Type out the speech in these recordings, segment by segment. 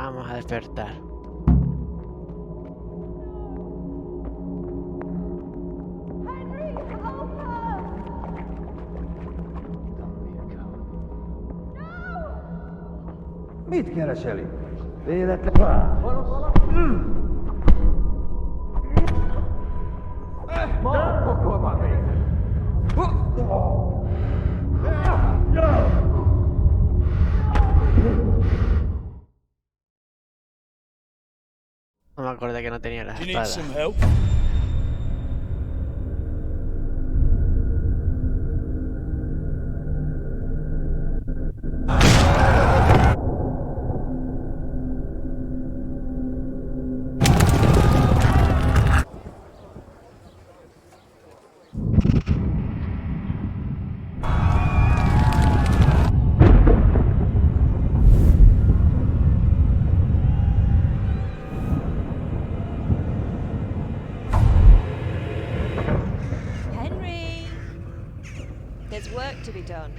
Vamos a despertar. Mit kereseli? Véletlen... Pokolban még! No me acordé que no tenía la Do you need espada. some help? Henry! There's work to be done.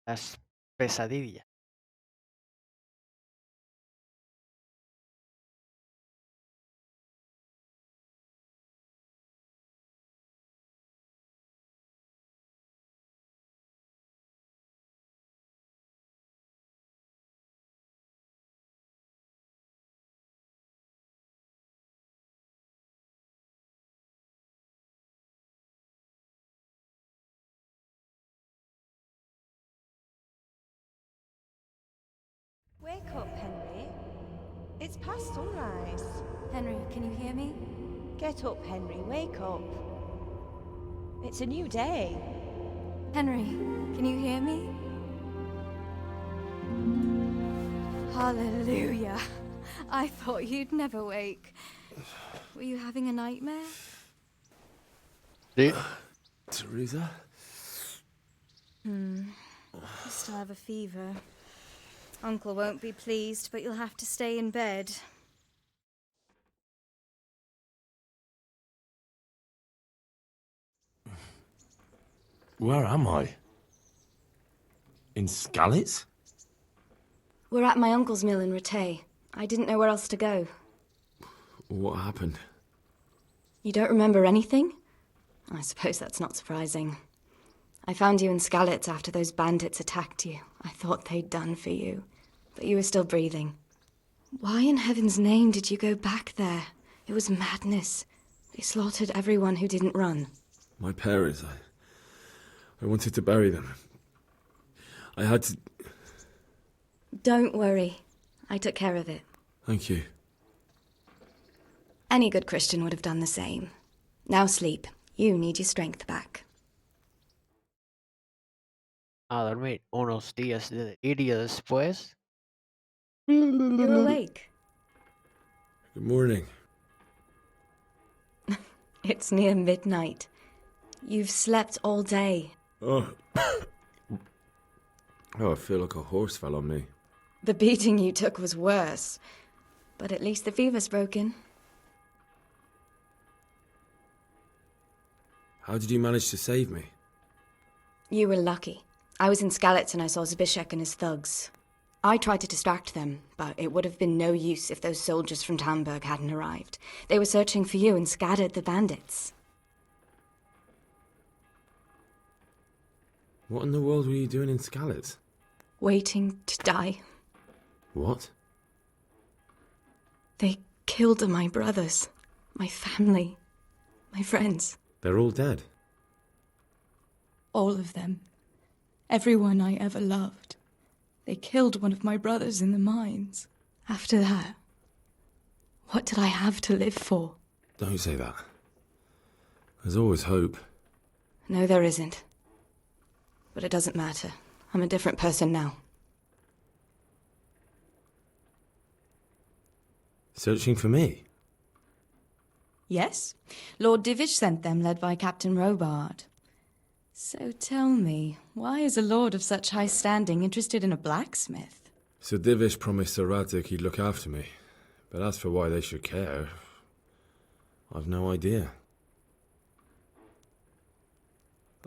Las pesadillas. Wake up, Henry. It's past sunrise. Henry, can you hear me? Get up, Henry. Wake up. It's a new day. Henry, can you hear me? Hallelujah. I thought you'd never wake. Were you having a nightmare? Sí. Teresa? You still have a fever. Uncle won't be pleased, but you'll have to stay in bed. Where am I? In Skalitz? We're at my uncle's mill in Rattay. I didn't know where else to go. What happened? You don't remember anything? I suppose that's not surprising. I found you in Skalitz after those bandits attacked you. I thought they'd done for you, but you were still breathing. Why in heaven's name did you go back there? It was madness. They slaughtered everyone who didn't run. My parents, I wanted to bury them. I had to... Don't worry. I took care of it. Thank you. Any good Christian would have done the same. Now sleep. You need your strength back. A dormir unos días de delirio después. You're awake. Good morning. It's near midnight. You've slept all day. Oh. Oh, I feel like a horse fell on me. The beating you took was worse. But at least the fever's broken. How did you manage to save me? You were lucky. I was in Skalitz and I saw Zbyszek and his thugs. I tried to distract them, but it would have been no use if those soldiers from Tamburg hadn't arrived. They were searching for you and scattered the bandits. What in the world were you doing in Skalitz? Waiting to die. What? They killed my brothers, my family, my friends. They're all dead. All of them. Everyone I ever loved. They killed one of my brothers in the mines. After that, what did I have to live for? Don't say that. There's always hope. No, there isn't. But it doesn't matter. I'm a different person now. Searching for me? Yes, Lord Divish sent them, led by Captain Robard. So tell me, why is a lord of such high standing interested in a blacksmith? So Divish promised Sir Radek he'd look after me. But as for why they should care, I've no idea.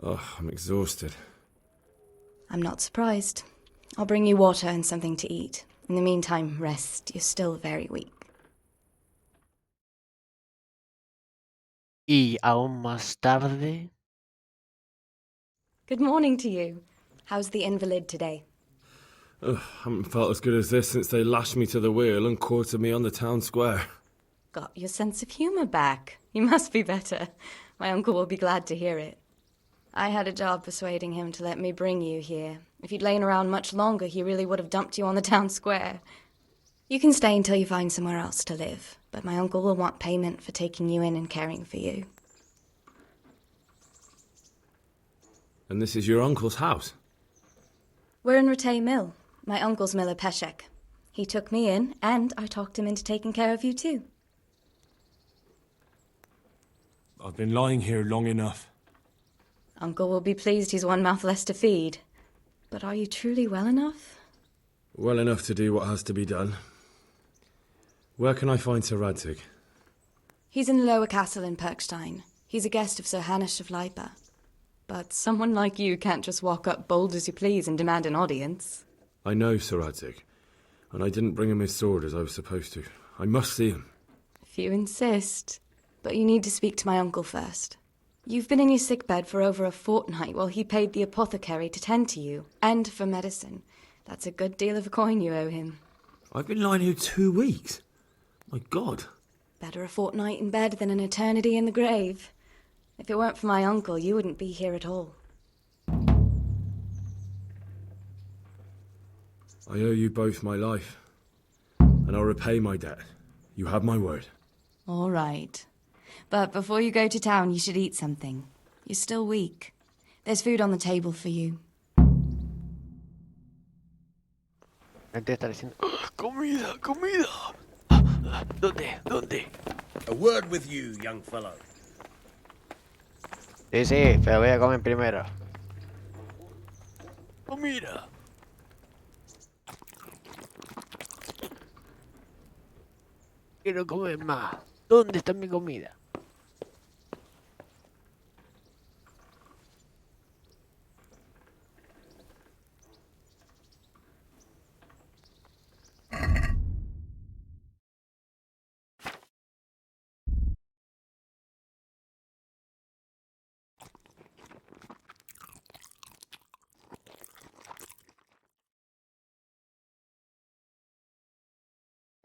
Oh, I'm exhausted. I'm not surprised. I'll bring you water and something to eat. In the meantime, rest. You're still very weak. Y aún más tarde. Good morning to you. How's the invalid today? Ugh, haven't felt as good as this since they lashed me to the wheel and quartered me on the town square. Got your sense of humour back. You must be better. My uncle will be glad to hear it. I had a job persuading him to let me bring you here. If you'd lain around much longer, he really would have dumped you on the town square. You can stay until you find somewhere else to live, but my uncle will want payment for taking you in and caring for you. And this is your uncle's house? We're in Rattay Mill. My uncle's mill at Peshek. He took me in, and I talked him into taking care of you too. I've been lying here long enough. Uncle will be pleased he's one mouth less to feed. But are you truly well enough? Well enough to do what has to be done. Where can I find Sir Radzig? He's in the lower castle in Perkstein. He's a guest of Sir Hanush of Leipa. But someone like you can't just walk up bold as you please and demand an audience. I know Sir Radzig, and I didn't bring him his sword as I was supposed to. I must see him. If you insist. But you need to speak to my uncle first. You've been in your sickbed for over a fortnight while he paid the apothecary to tend to you, and for medicine. That's a good deal of a coin you owe him. I've been lying here 2 weeks. My God. Better a fortnight in bed than an eternity in the grave. If it weren't for my uncle, you wouldn't be here at all. I owe you both my life, and I'll repay my debt. You have my word. All right. But before you go to town, you should eat something. You're still weak. There's food on the table for you. Gente está diciendo, "¡Ah, comida, comida! ¿Dónde? ¿Dónde? A word with you, young fellow. Sí, sí, pero voy a comer primero. Comida. Quiero comer más. ¿Dónde está mi comida?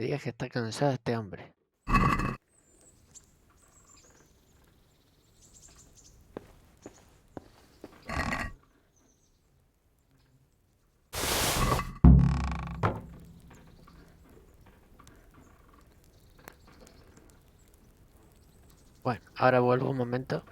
Me digas que está cansado este hombre. Bueno, ahora vuelvo un momento.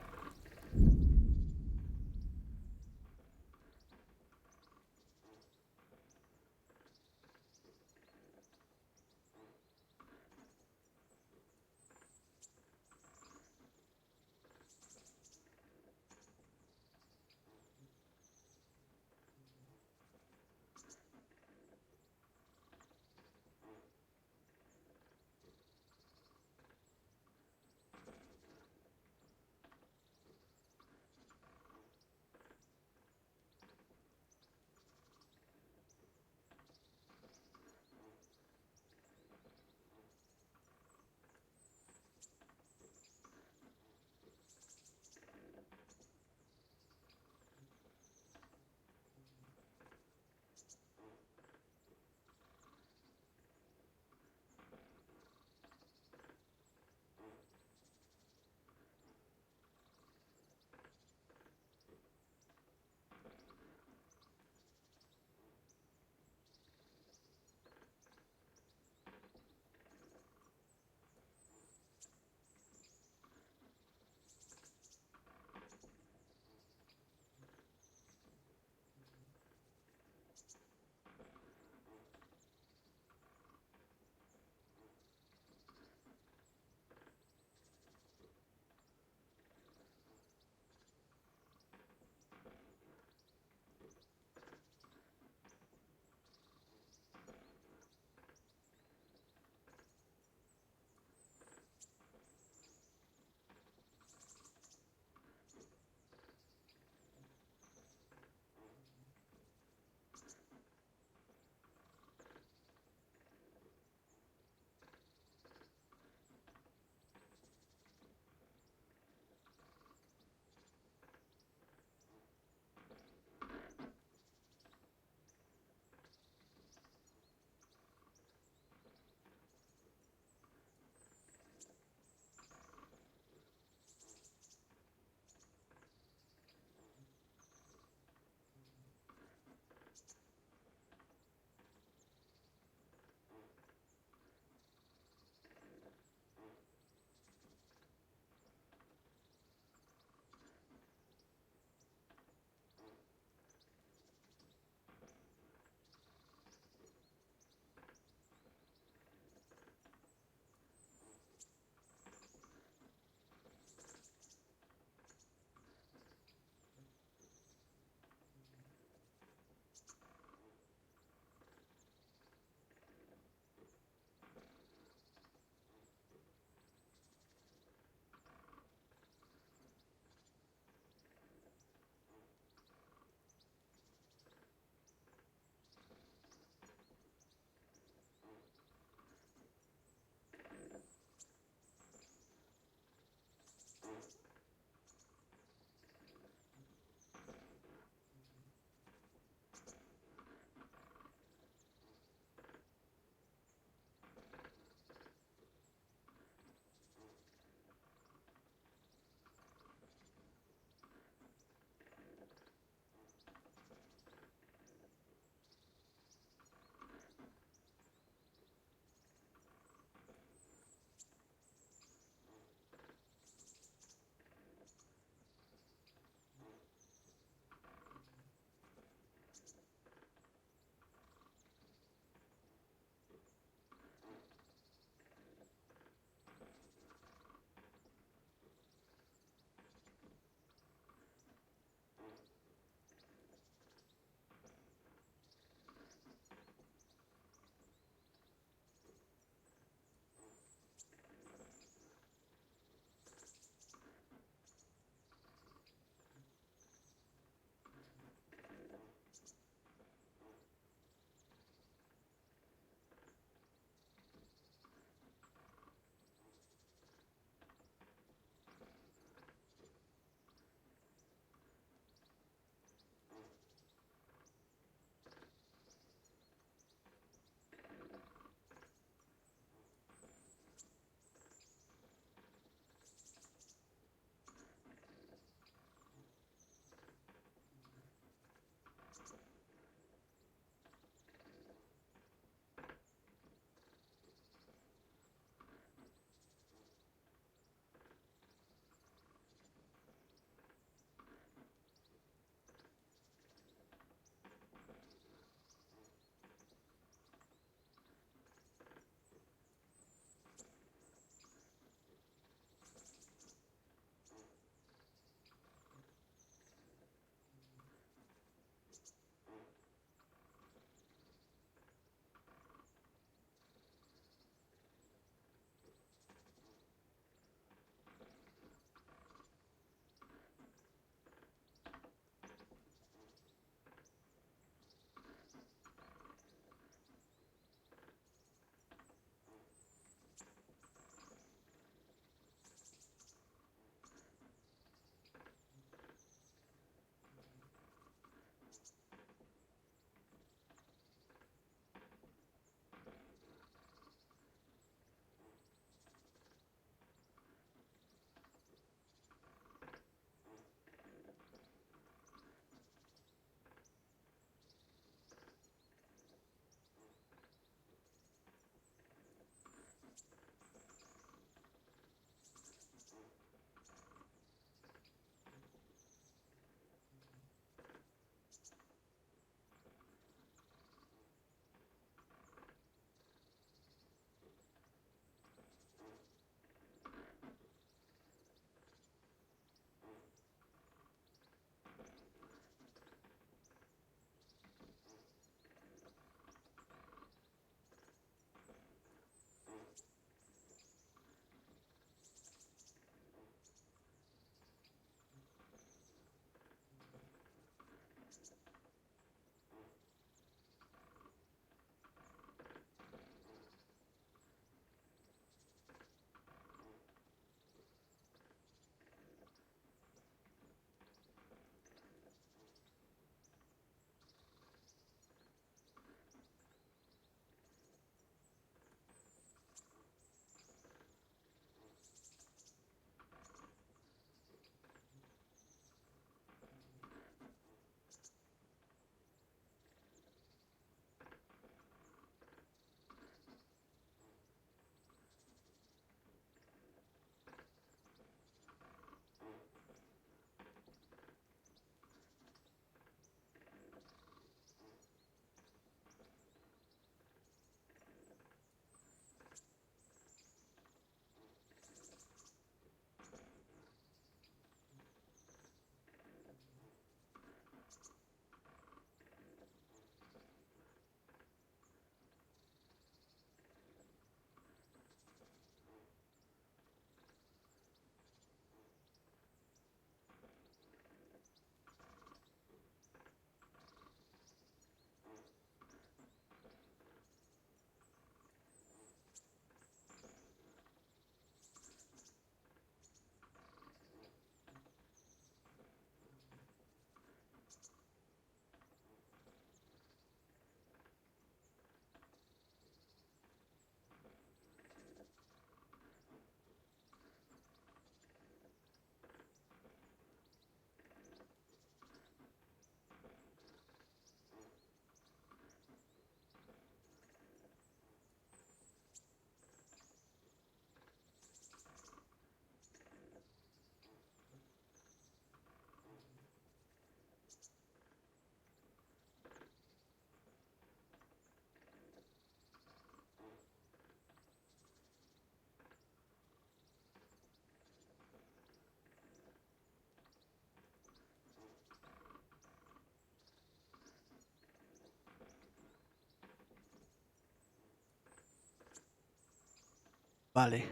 Vale,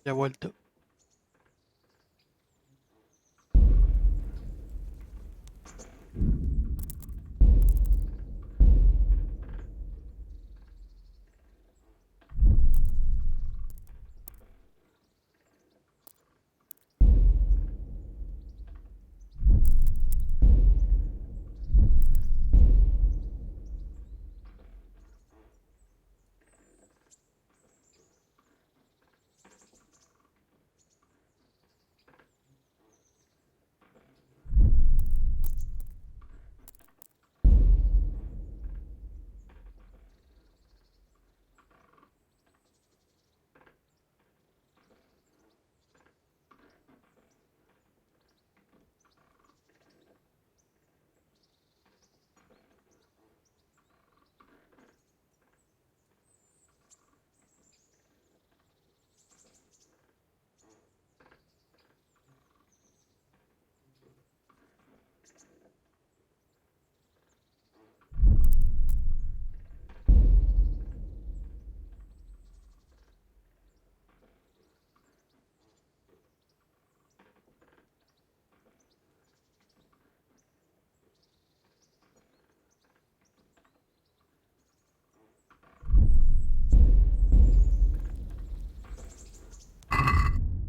ya he vuelto.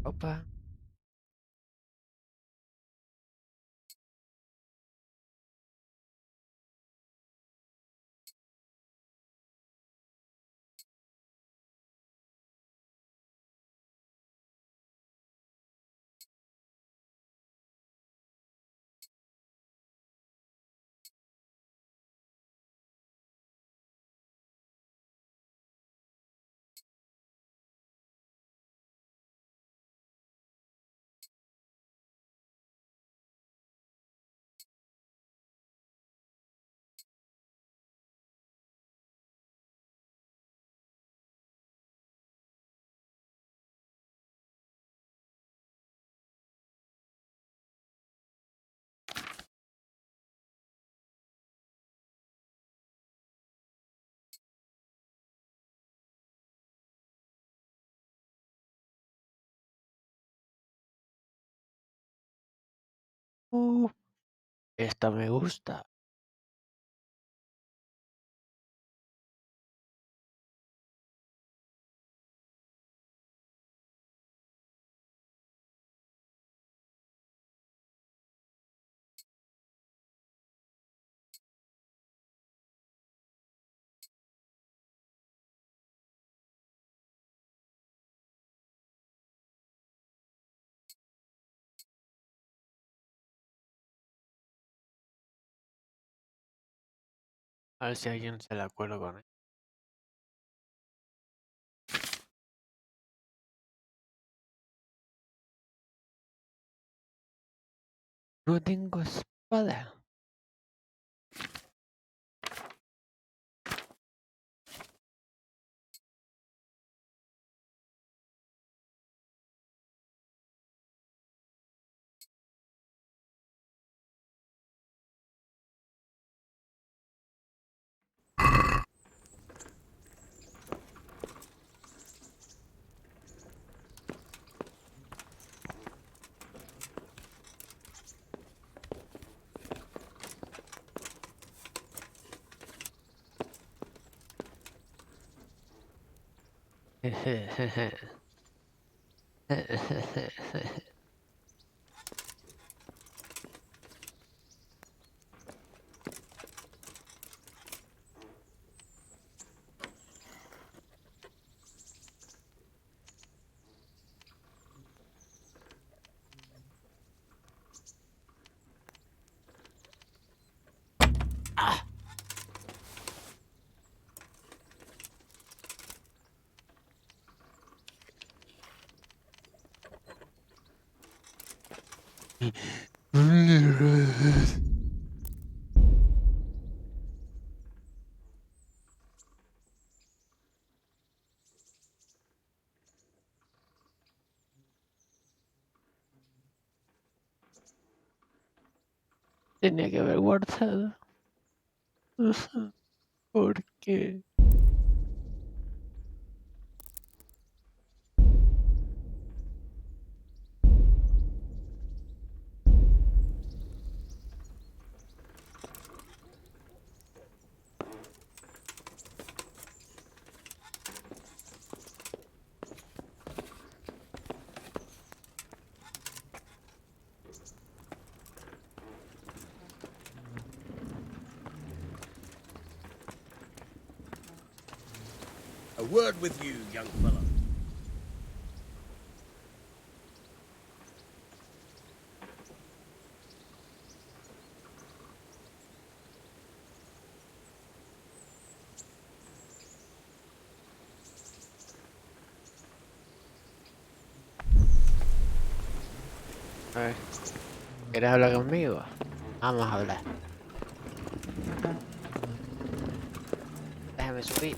Opa. Uh, esta me gusta. A ver si alguien se la acuerda con él. No tengo espada. Tenía que haber guardado. ¿Por qué? A word with you, young fellow. A ver, ¿quieres hablar conmigo? Vamos a hablar. Déjame subir.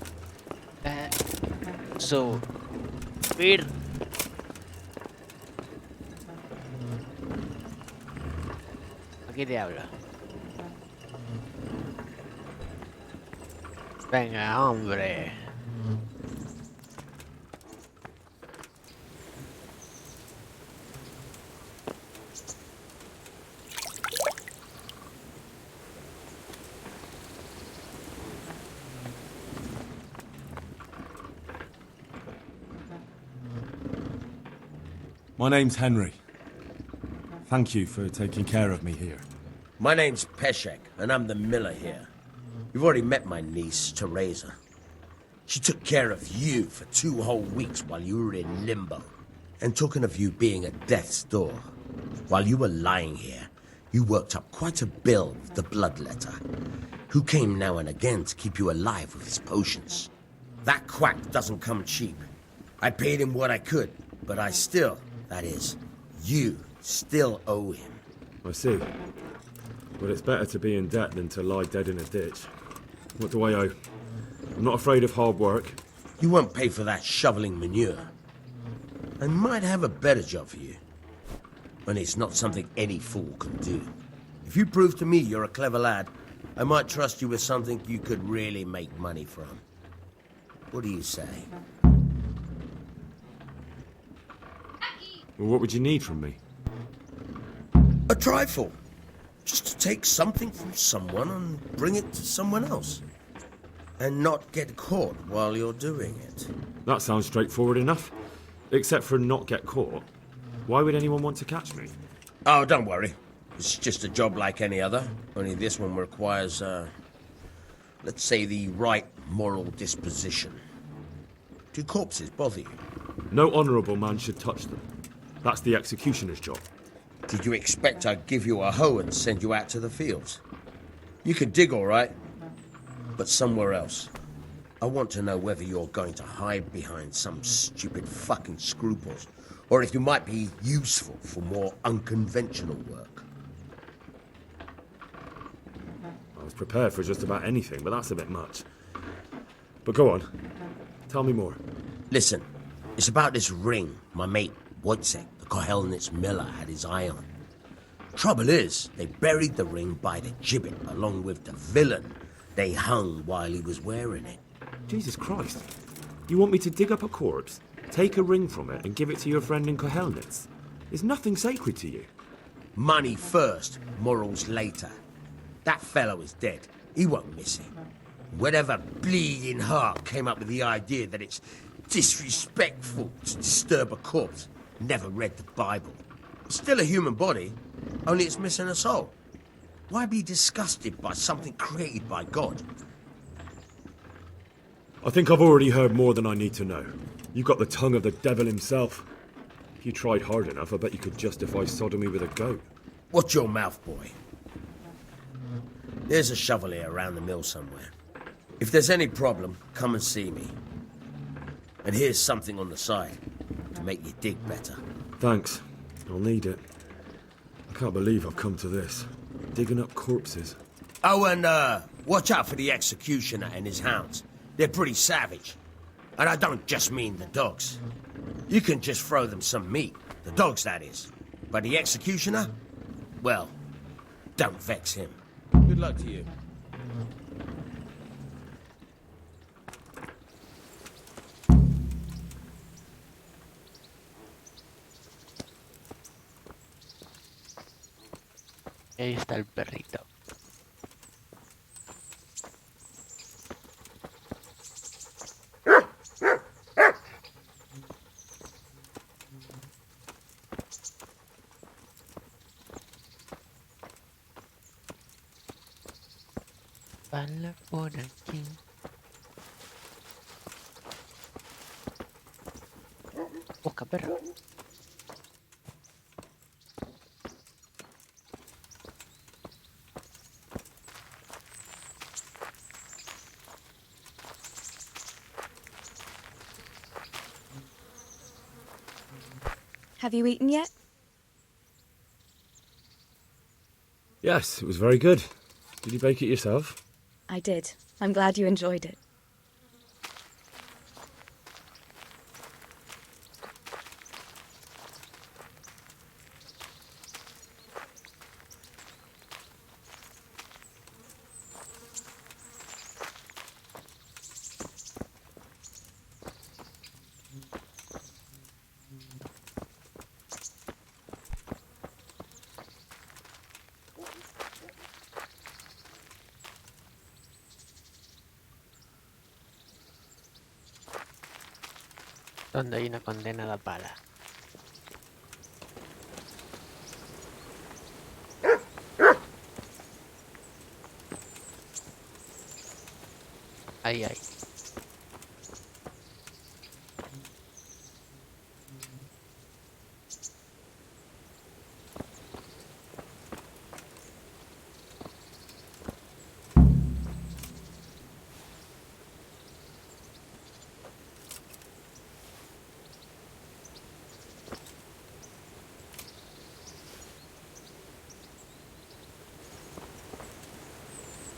Déjame subir. Aquí te hablo. Venga, hombre. My name's Henry. Thank you for taking care of me here. My name's Peshek, and I'm the miller here. You've already met my niece, Teresa. She took care of you for 2 whole weeks while you were in limbo. And talking of you being at death's door, while you were lying here, you worked up quite a bill with the bloodletter, who came now and again to keep you alive with his potions. That quack doesn't come cheap. I paid him what I could, but I still, that is, you still owe him. I see. But it's better to be in debt than to lie dead in a ditch. What do I owe? I'm not afraid of hard work. You won't pay for that shoveling manure. I might have a better job for you. And it's not something any fool can do. If you prove to me you're a clever lad, I might trust you with something you could really make money from. What do you say? Well, what would you need from me? A trifle. Just to take something from someone and bring it to someone else. And not get caught while you're doing it. That sounds straightforward enough. Except for not get caught. Why would anyone want to catch me? Oh, don't worry. It's just a job like any other. Only this one requires, let's say, the right moral disposition. Do corpses bother you? No honourable man should touch them. That's the executioner's job. Did you expect I'd give you a hoe and send you out to the fields? You can dig all right, but somewhere else. I want to know whether you're going to hide behind some stupid fucking scruples, or if you might be useful for more unconventional work. I was prepared for just about anything, but that's a bit much. But go on. Tell me more. Listen, it's about this ring my mate Wojciech, the Kohelnitz miller, had his eye on. Trouble is, they buried the ring by the gibbet along with the villain they hung while he was wearing it. Jesus Christ. You want me to dig up a corpse, take a ring from it, and give it to your friend in Kohelnitz? Is nothing sacred to you? Money first, morals later. That fellow is dead. He won't miss it. Whatever bleeding heart came up with the idea that it's disrespectful to disturb a corpse never read the Bible. It's still a human body, only it's missing a soul. Why be disgusted by something created by God? I think I've already heard more than I need to know. You've got the tongue of the devil himself. If you tried hard enough, I bet you could justify sodomy with a goat. Watch your mouth, boy. There's a shovel here around the mill somewhere. If there's any problem, come and see me. And here's something on the side to make you dig better. Thanks. I'll need it. I can't believe I've come to this. Digging up corpses. Oh, and watch out for the executioner and his hounds. They're pretty savage. And I don't just mean the dogs. You can just throw them some meat. The dogs, that is. But the executioner? Well, don't vex him. Good luck to you. Ahí está el perrito. Bala por aquí. Busca, perro. Have you eaten yet? Yes, it was very good. Did you bake it yourself? I did. I'm glad you enjoyed it. Donde hay una condenada pala. Ahí, ahí.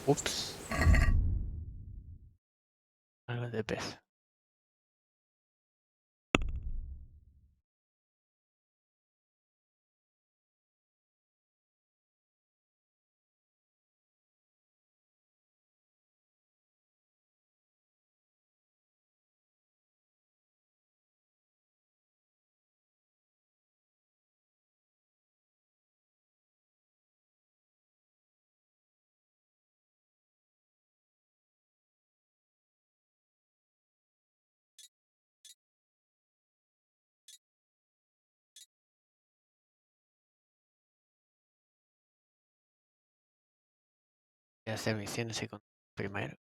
Ups. Algo de peso. Voy a hacer misiones secundarias primero.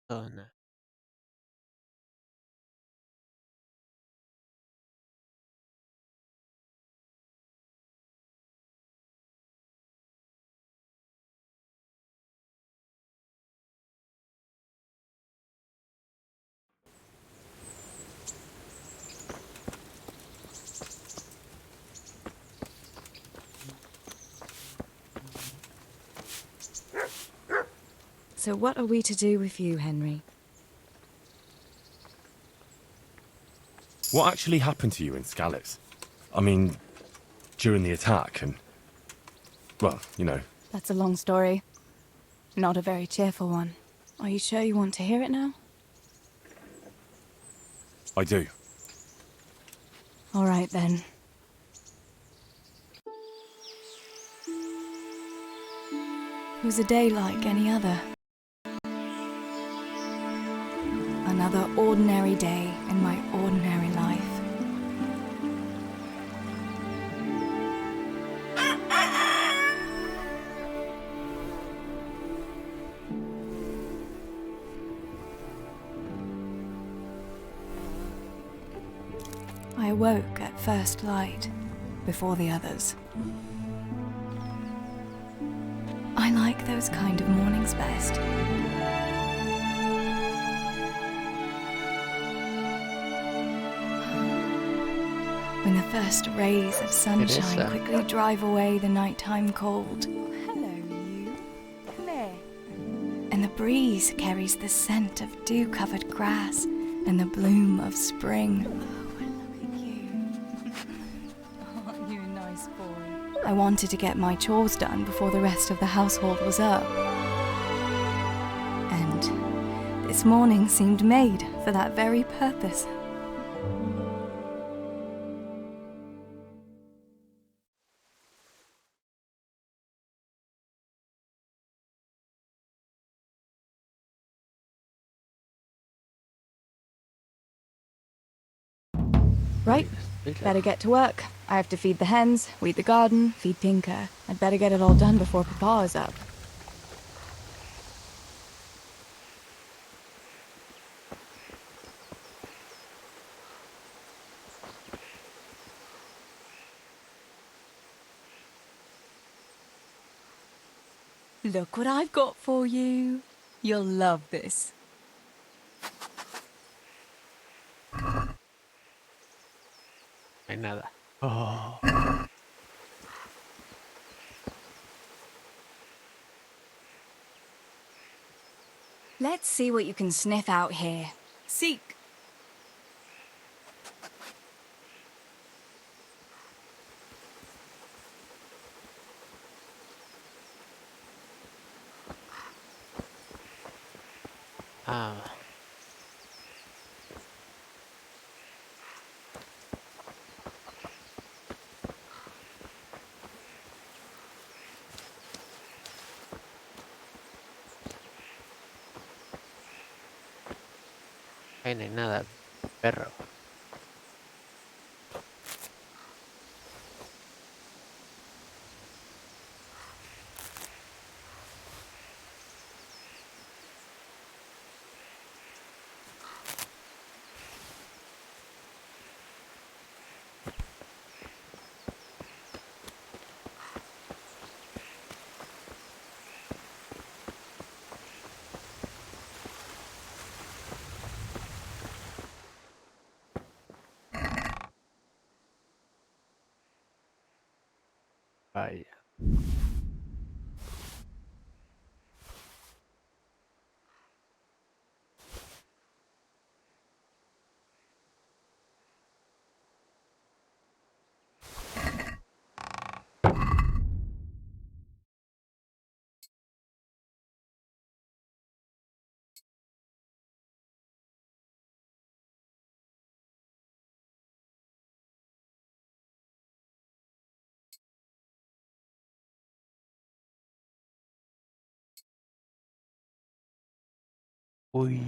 Zona. So what are we to do with you, Henry? What actually happened to you in Skalitz? I mean, during the attack and... well, you know. That's a long story. Not a very cheerful one. Are you sure you want to hear it now? I do. All right, then. It was a day like any other. Another ordinary day in my ordinary life. I awoke at first light, before the others. I like those kind of mornings best. When the first rays of sunshine quickly drive away the nighttime cold. Hello, you. Come here. And the breeze carries the scent of dew-covered grass and the bloom of spring. Aren't you a nice boy? I wanted to get my chores done before the rest of the household was up. And this This morning seemed made for that very purpose. Right, better get to work. I have to feed the hens, weed the garden, feed Tinker. I'd better get it all done before Papa is up. Look what I've got for you. You'll love this. No hay nada. Oh. Let's see what you can sniff out here. Seek. Ah. Ahí no hay nada, perro. Vaya. Uy.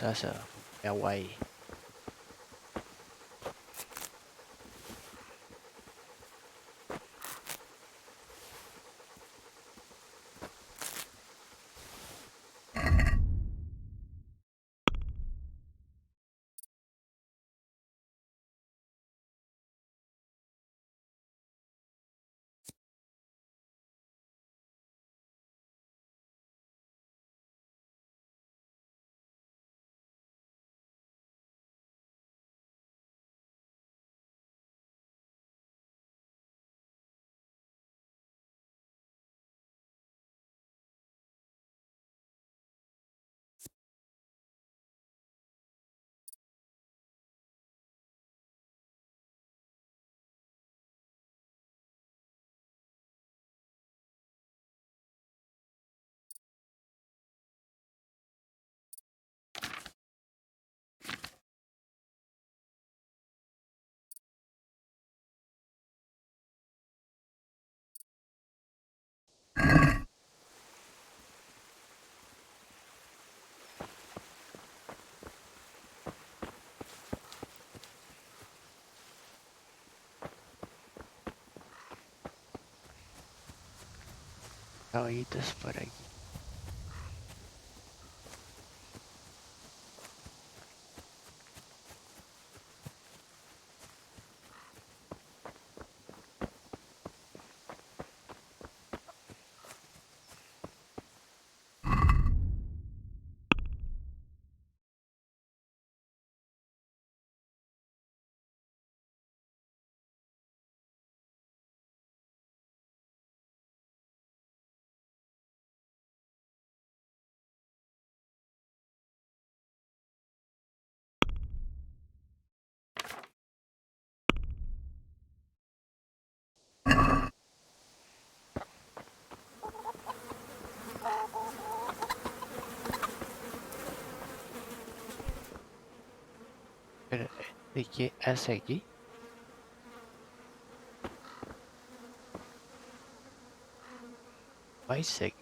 cosa esa de Hawái. Caballitos por aquí. Pero, ¿de qué hace aquí? Bicycle.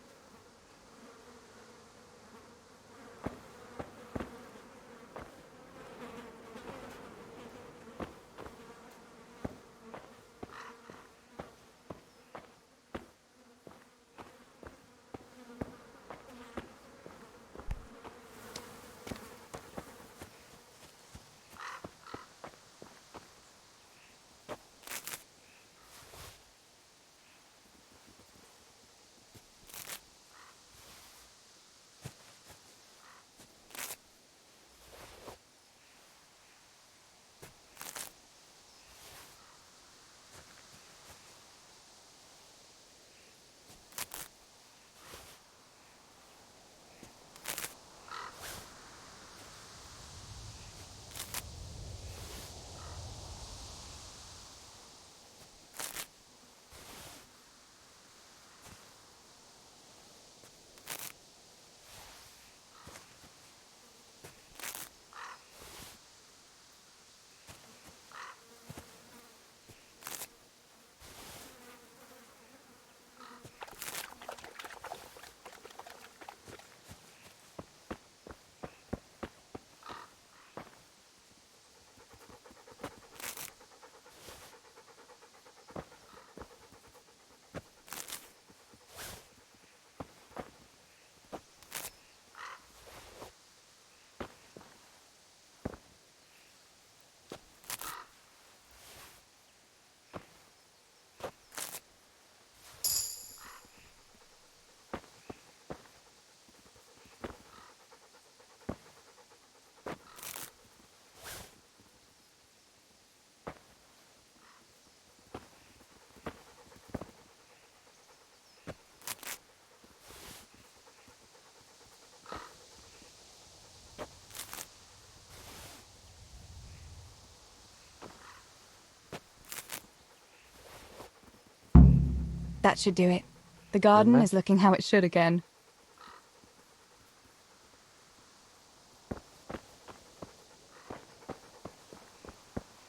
That should do it. The garden Ajá. is looking how it should again.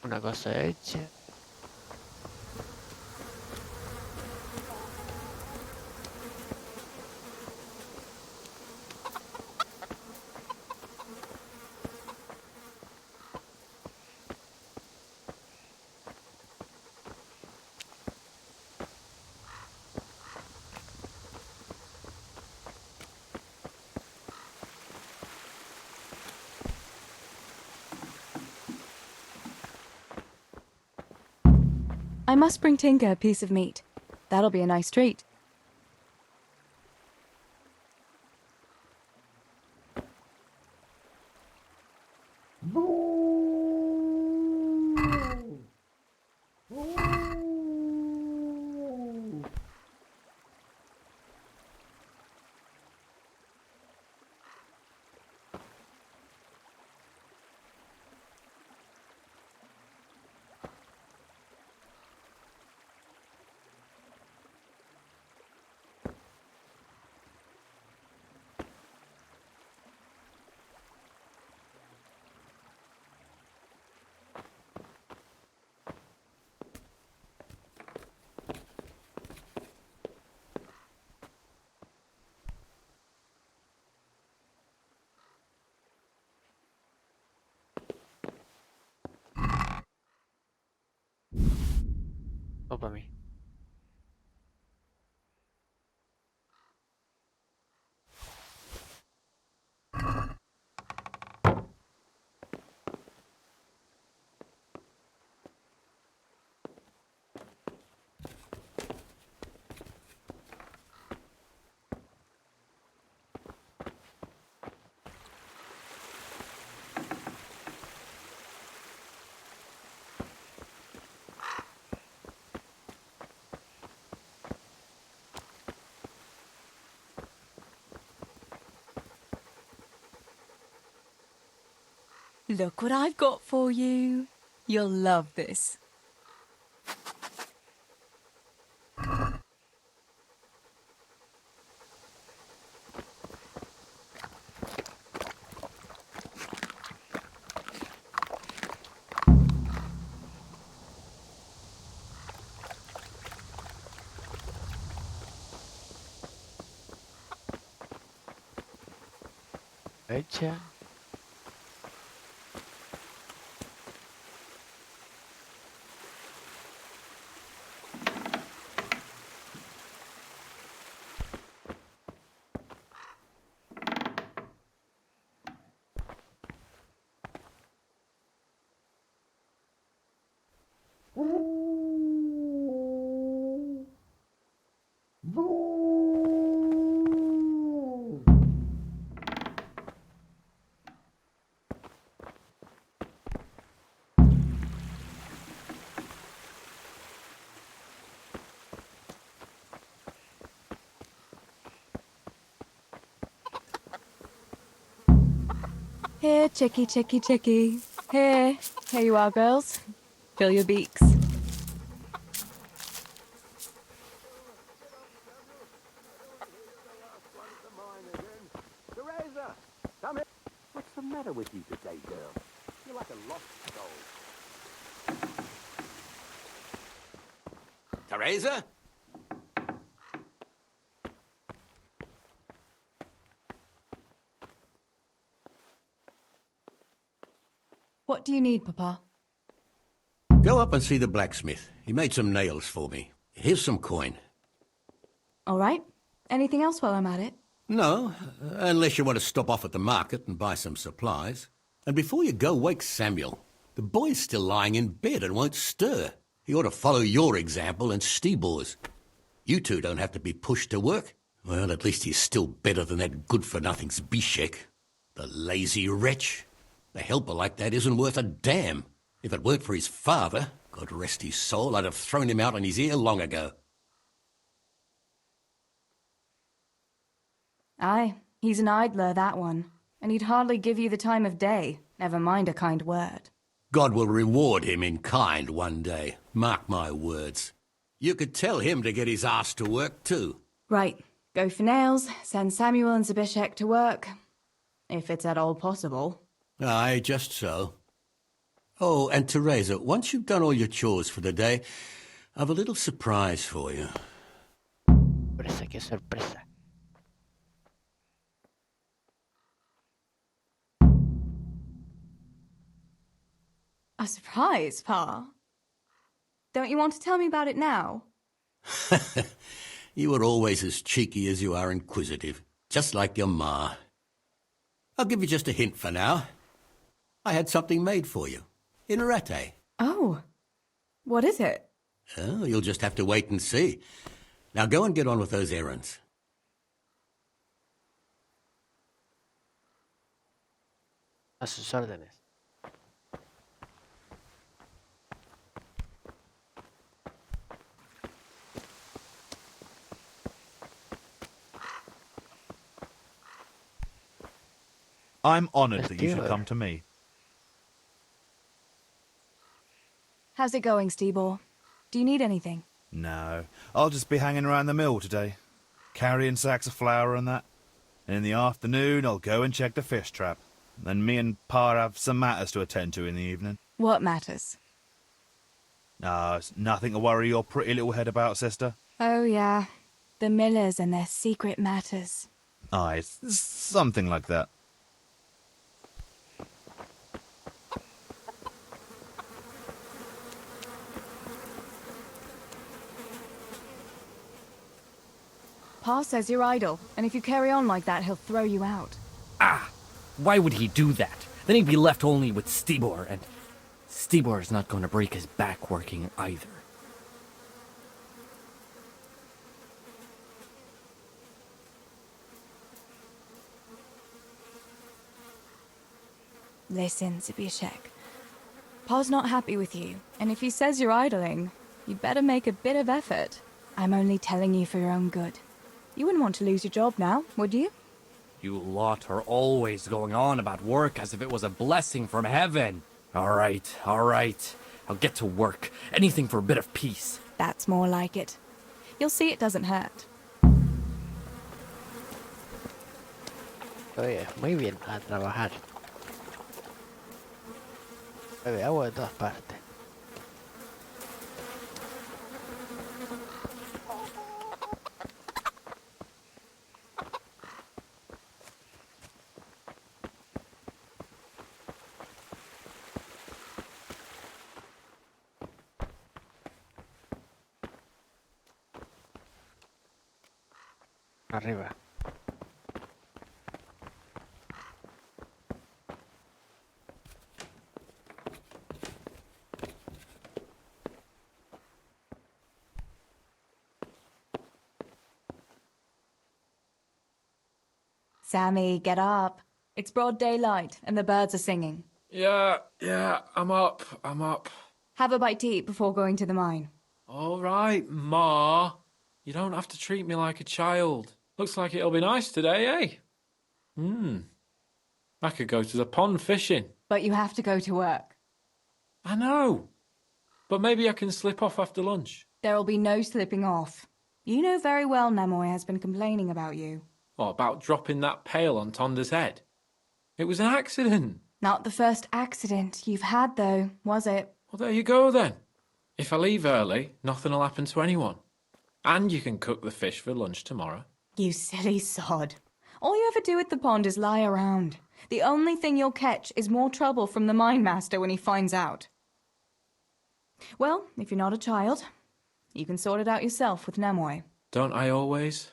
Una cosa hecha. I must bring Tinker a piece of meat. That'll be a nice treat. O para mí. Look what I've got for you. You'll love this. Hecha. Here, chickie, chickie, chickie. Here. Here you are, girls. Fill your beaks. Teresa! Come here! What's the matter with you today, girl? You're like a lost soul. Teresa? What do you need, Papa? Go up and see the blacksmith. He made some nails for me. Here's some coin. All right. Anything else while I'm at it? No, unless you want to stop off at the market and buy some supplies. And before you go, wake Samuel. The boy's still lying in bed and won't stir. He ought to follow your example and Stebor's. You two don't have to be pushed to work. Well, at least he's still better than that good-for-nothing's Bishek. The lazy wretch. A helper like that isn't worth a damn. If it weren't for his father, God rest his soul, I'd have thrown him out on his ear long ago. Aye, he's an idler, that one. And he'd hardly give you the time of day, never mind a kind word. God will reward him in kind one day. Mark my words. You could tell him to get his ass to work, too. Right, go for nails, send Samuel and Zabishek to work. If it's at all possible. Aye, just so. Oh, and Teresa, once you've done all your chores for the day, I've a little surprise for you. Sorpresa, qué sorpresa. A surprise, Pa? Don't you want to tell me about it now? You were always as cheeky as you are inquisitive, just like your ma. I'll give you just a hint for now. I had something made for you, in Rate. Oh, what is it? Oh, you'll just have to wait and see. Now go and get on with those errands. A sus órdenes. I'm honoured that you should Testigo. come to me. How's it going, Stebor? Do you need anything? No, I'll just be hanging around the mill today, carrying sacks of flour and that. And in the afternoon, I'll go and check the fish trap. Then me and Pa have some matters to attend to in the evening. What matters? It's nothing to worry your pretty little head about, sister. Oh, yeah. The Millers and their secret matters. Aye, it's something like that. Pa says you're idle, and if you carry on like that, he'll throw you out. Ah! Why would he do that? Then he'd be left only with Stebor, and Stebor is not going to break his back working either. Listen, Zbyszek. Pa's not happy with you, and if he says you're idling, you'd better make a bit of effort. I'm only telling you for your own good. You wouldn't want to lose your job now, would you? You lot are always going on about work as if it was a blessing from heaven. All right. I'll get to work. Anything for a bit of peace. That's more like it. You'll see it doesn't hurt. Oye, muy bien, a trabajar. Bebe agua de todas partes. Arriba. Sammy, get up. It's broad daylight, and the birds are singing. Yeah, I'm up. Have a bite to eat before going to the mine. All right, Ma. You don't have to treat me like a child. Looks like it'll be nice today, eh? I could go to the pond fishing. But you have to go to work. I know. But maybe I can slip off after lunch. There'll be no slipping off. You know very well Nemoy has been complaining about you. What about dropping that pail on Tonda's head? It was an accident. Not the first accident you've had, though, was it? Well, there you go then. If I leave early, nothing will happen to anyone. And you can cook the fish for lunch tomorrow. You silly sod. All you ever do at the pond is lie around. The only thing you'll catch is more trouble from the mine master when he finds out. Well, if you're not a child, you can sort it out yourself with Nemoy. Don't I always?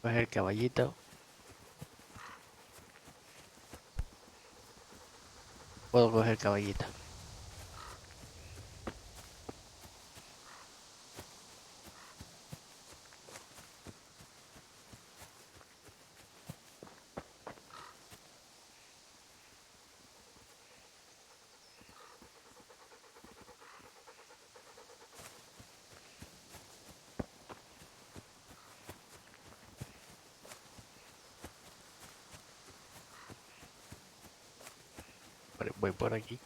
Coge el caballito. Puedo coger el caballito. Voy por aquí.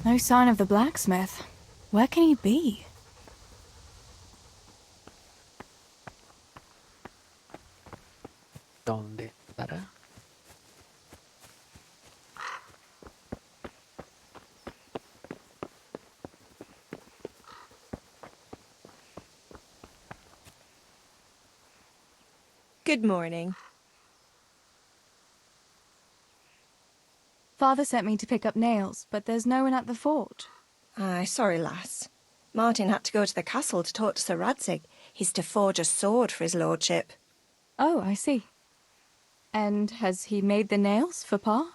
No sign of the blacksmith. Where can he be? ¿Dónde estará? Good morning. Father sent me to pick up nails, but there's no one at the fort. Aye, sorry, lass. Martin had to go to the castle to talk to Sir Radzig. He's to forge a sword for his lordship. Oh, I see. And has he made the nails for Pa?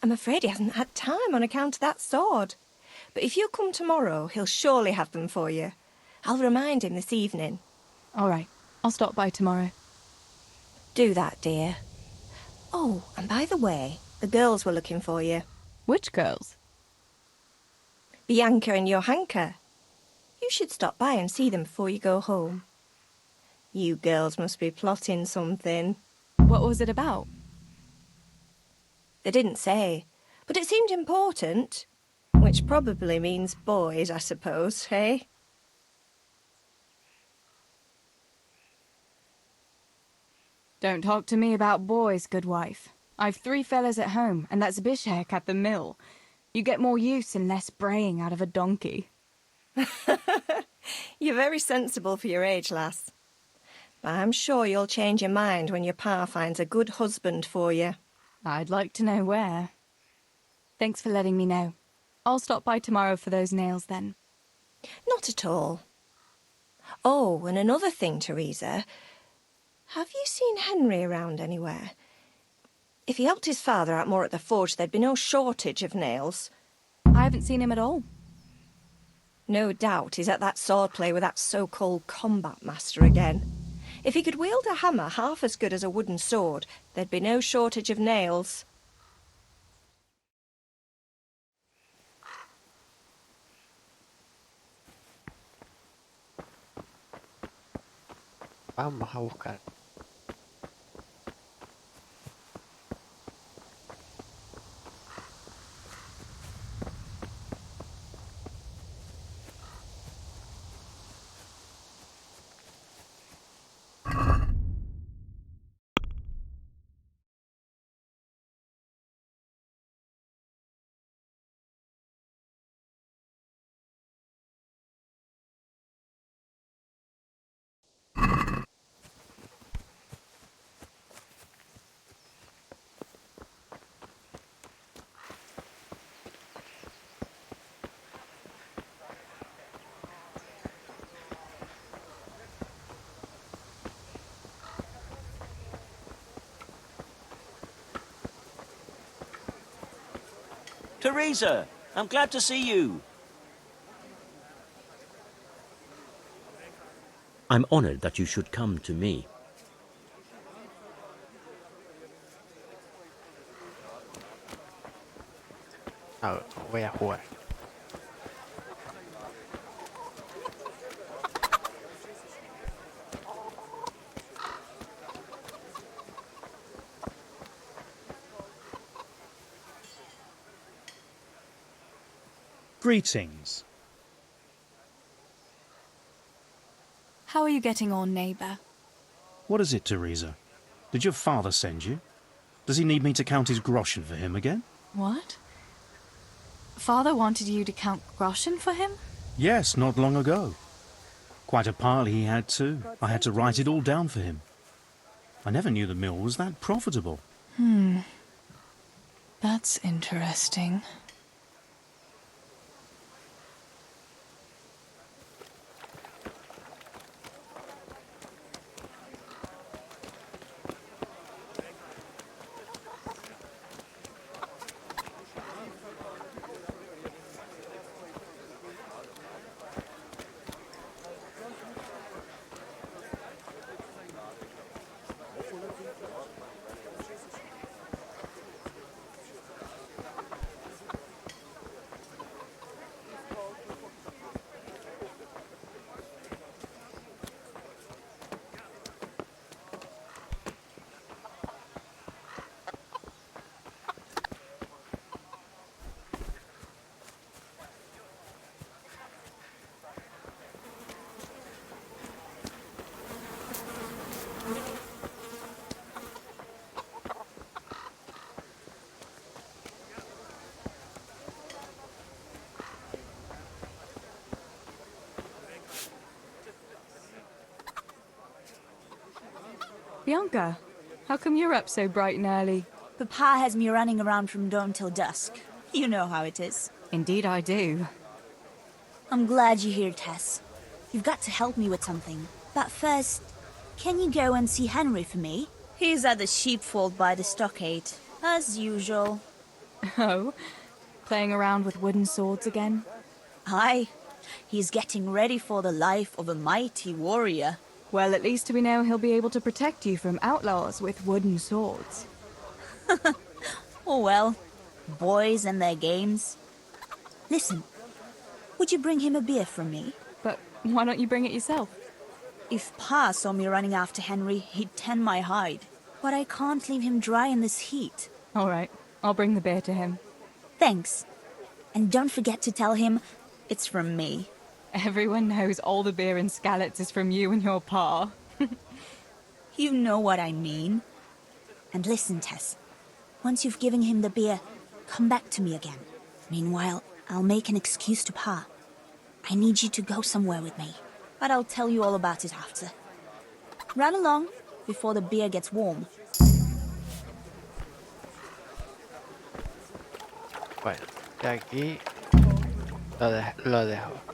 I'm afraid he hasn't had time on account of that sword. But if you come tomorrow, he'll surely have them for you. I'll remind him this evening. All right, I'll stop by tomorrow. Do that, dear. Oh, and by the way, the girls were looking for you. Which girls? Bianca and Johanka. You should stop by and see them before you go home. You girls must be plotting something. What was it about? They didn't say, but it seemed important. Which probably means boys, I suppose, hey? Don't talk to me about boys, good wife. I've 3 fellas at home, and that's Bishek at the mill. You get more use and less braying out of a donkey. You're very sensible for your age, lass. But I'm sure you'll change your mind when your pa finds a good husband for you. I'd like to know where. Thanks for letting me know. I'll stop by tomorrow for those nails then. Not at all. Oh, and another thing, Teresa. Have you seen Henry around anywhere? If he helped his father out more at the forge, there'd be no shortage of nails. I haven't seen him at all. No doubt he's at that swordplay with that so-called combat master again. If he could wield a hammer half as good as a wooden sword, there'd be no shortage of nails. Vamos a buscar. Teresa, I'm glad to see you. I'm honored that you should come to me. No, voy a jugar. Greetings. How are you getting on, neighbour? What is it, Teresa? Did your father send you? Does he need me to count his groschen for him again? What? Father wanted you to count groschen for him? Yes, not long ago. Quite a pile he had too. I had to write it all down for him. I never knew the mill was that profitable. That's interesting. Bianca, how come you're up so bright and early? Papa has me running around from dawn till dusk. You know how it is. Indeed I do. I'm glad you're here, Tess. You've got to help me with something. But first, can you go and see Henry for me? He's at the sheepfold by the stockade, as usual. Oh? Playing around with wooden swords again? Aye. He's getting ready for the life of a mighty warrior. Well, at least we know he'll be able to protect you from outlaws with wooden swords. Oh well, boys and their games. Listen, would you bring him a beer from me? But why don't you bring it yourself? If Pa saw me running after Henry, he'd tan my hide. But I can't leave him dry in this heat. All right, I'll bring the beer to him. Thanks. And don't forget to tell him it's from me. Everyone knows all the beer in Skalitz is from you and your pa. You know what I mean. And listen, Tess. Once you've given him the beer, come back to me again. Meanwhile, I'll make an excuse to Pa. I need you to go somewhere with me. But I'll tell you all about it after. Run along before the beer gets warm. Bueno, de aquí lo dejo.